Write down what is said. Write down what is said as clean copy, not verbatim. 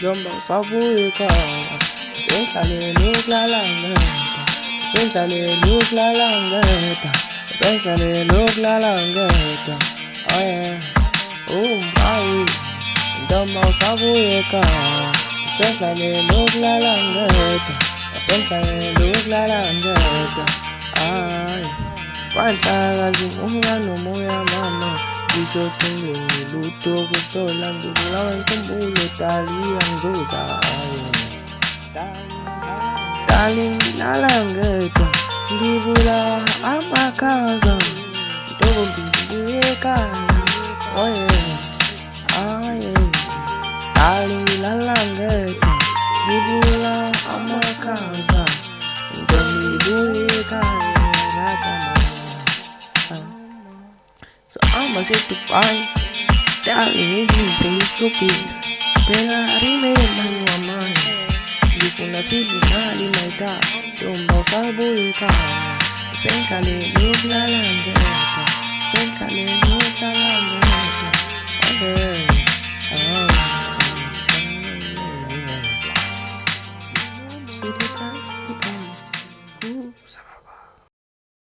Jomba sabuyeka Sentale nukla langeta Sentale nukla langeta Sentale nukla langeta Oh yeah Oh my Jomba sabuyeka Sentale nukla langeta Sentale nukla langeta Ay Pantakazi umngane moya mama Ngizocingeni lutho kuhlola ngibulawa inkumbulo Dali angizoza Dali ngilalangeta Ngibulawa amakhaza Ntombi ngibuye ekhaya Oh yeah Ah yeah Dali ngilalangeta Ngibulawa amakhaza Ntombi ngibuye ekhaya So I'ma say goodbye. Darling, say stupid. Pela remember you are mine. Ngifuna sizimali like that. Jomba sabuyeka. Sentale nuklalangeta. Sentale nuklalangeta. Okay.